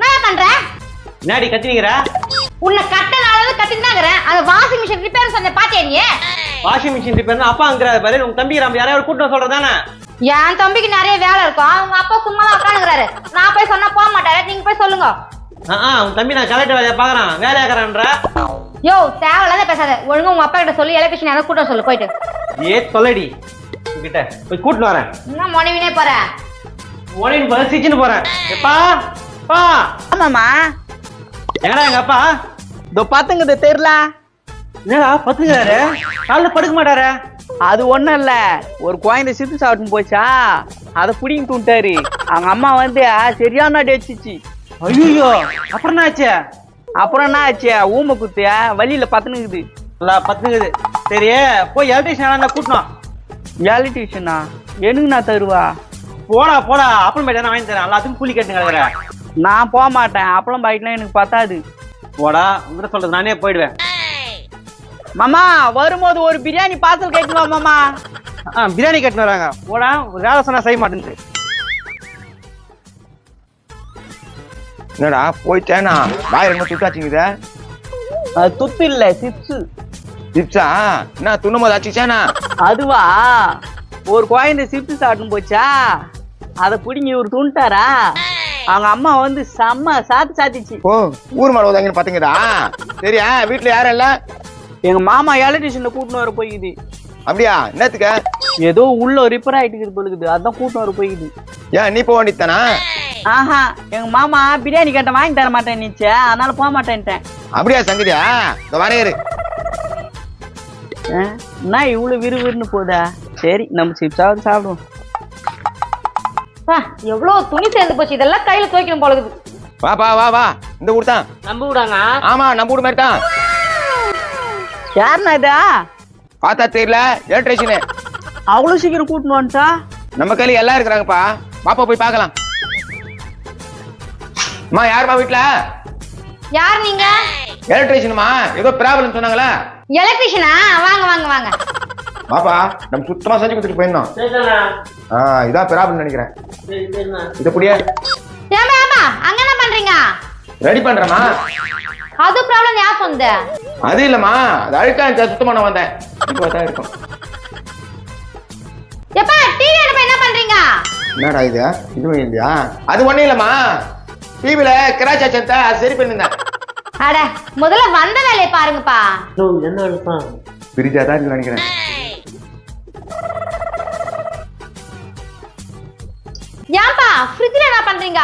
நான் பண்றேன். என்னடி கத்தினீங்கற? உன்னை கட்டனால கத்தினாங்கறேன். அந்த வாஷிங் மிஷின் ரிப்பேர் சொன்ன பாத்தியா நீ? வாஷிங் மிஷின் ரிப்பேர்னா அப்பா பாரு, உங்க தம்பி நம்ம யாரையாவது கூட்டி சொல்றதானே? என் தம்பிக்கு நிறைய வேலை இருக்கும். அவங்க அப்பா சும்மா தான் உட்காந்துக்கிறாரு. நான் போய் சொன்னா போக மாட்டாரு. நீங்க போய் சொல்லுங்க. உங்க தம்பி நான் கலெக்டர் வேலையை பாக்குறான், வேலையாக்குறான்ற. யோ தேவையில்லாத பேசாத. ஒழுங்கா உங்க அப்பா கிட்ட சொல்லி எலக்ட்ரிஷியன் யாராவது கூட்ட சொல்லு போயிட்டு. சொல்லடி கிட்ட போய் கூட்டிட்டு வரேன். என்ன மொனவினே போற? மொனவின் போற சிச்சின்னு போறேன். எப்பா பா. ஆமாமா. எங்கடா எங்க அப்பா? இதோ பாத்துங்க தெரியல. என்னடா பத்துங்கிறாரு? காலைல படுக்க மாட்டாரு. அது ஒண்ணும் இல்ல, ஒரு குழந்தை சித்து சாப்பிட்டு போச்சா, அதை புடிங்கிட்டு விட்டாரு. அவங்க அம்மா வந்து சரியான அடிச்சிச்சு. ஐயோ அப்புறம் என்ன ஆச்சு? அப்புறம் என்ன ஆச்சு, ஊமை குத்தியா வழியில பத்துனுக்குது. பத்துங்குது. சரி போய் எலக்ட்ரிஷியன் கூட்டணும். எலக்ட்ரிஷியனா எனக்கு நான் தருவா? போடா போடா, அப்பளம் பாய்ட்டு வாங்கி தரேன். எல்லாத்துக்கும் கூலி கேட்டு கிடக்குற. நான் போக மாட்டேன். அப்பளம் பாய்ட்டுலாம் எனக்கு பத்தாது. போடா, உங்ககிட்ட சொல்றது நானே போயிடுவேன். மாமா வரும்போது ஒரு பிரியாணி பார்சல் கேட்கணும் மாமா. பிரியாணி கட்டினு வராங்க. போடா, ஒரு வேலை சொன்னா செய்ய மாட்டேங்குது. என்னடா போயிட்டேனா? வாய் ரொம்ப துட்டாச்சுங்குத. அது துத்து இல்ல, சிப்ஸ். சிப்ஸா? என்ன துண்ணும்போது ஆச்சுச்சானா? அதுவா, ஒரு குழந்தை சிப்ஸ் சாப்பிட்டு போச்சா, அதை பிடிங்கி ஒரு துண்டாரா, அவங்க அம்மா வந்து செம்ம சாத்திச்சு. ஓ, ஊர் மாடு உதவின்னு பாத்தீங்கடா. சரியா, வீட்டுல யாரும் இல்ல? எங்க மாமா எலக்ட்ரிஷியன் கூட்டின்னு வர போயிக்குது. அப்படியா? என்னத்துக்கு? ஏதோ உள்ள ரிப்பேர் ஆயிட்டு போலுக்குது, அதான் கூட்டின்னு வர போயிக்குது. ஏன் நீ போக வேண்டியதானா? ஆஹா, எங்க மாமா பிரியாணி கேட்ட வாங்கி தர மாட்டேன் நீச்ச, அதனால போக மாட்டேன்ட்டேன். அப்படியா சங்கதியா? இந்த வரையறு என்ன இவ்வளவு விறுவிறுன்னு போதா? சரி நம்ம சிப்ஸாவது சாப்பிடுவோம். எவ்வளவு துணி சேர்ந்து போச்சு, இதெல்லாம் கையில துவைக்கணும் போலக்குது. வா வா வா வா, இந்த ஊர் தான். நம்ம விடாங்க. ஆமா, நம்ம ஊர் மாதிரி தான். யாருண்ணா இதா? பார்த்தா தெரியல, எலக்ட்ரிஷியன். அவ்வளவு சீக்கிரம் கூட்டின்னு வந்துட்டா? நம்ம கையில எல்லாம் இருக்கிறாங்கப்பா. பாப்பா போய் பார்க்கலாம். அம்மா யாருமா வீட்டுல? யார் நீங்க? எலக்ட்ரிஷியனுமா, ஏதோ ப்ராப்ளம் சொன்னாங்களா? எலக்ட்ரிஷியனா? வாங்க வாங்க வாங்க. பாப்பா நம்ம சுத்தமா செஞ்சு கொடுத்துட்டு போயிருந்தோம். இதான் ப்ராப்ளம் நினைக்கிறேன். இத புடியே. ஏமா ஏமா அங்க என்ன பண்றீங்க? ரெடி பண்றேமா. அது ப்ராப்ளம் யார் சொந்த? அது இல்லம்மா, அது அழுக்கா சுத்தம் பண்ண வந்தேன். இப்போ தான் இருக்கும். எப்பா டிவி அனுப்ப என்ன பண்றீங்க? என்னடா இது? இதுவும் இல்லையா? அது ஒண்ணும் இல்லம்மா, டிவில கிராச்சா சத்தா சரி பண்ணிருந்தேன். அட முதல்ல வந்த வேலையை பாருங்கப்பா. என்ன எழுப்பா? பிரிஜா தான் நினைக்கிறேன். ஏன்பா ஃப்ரிட்ஜ்ல என்ன பண்றீங்க?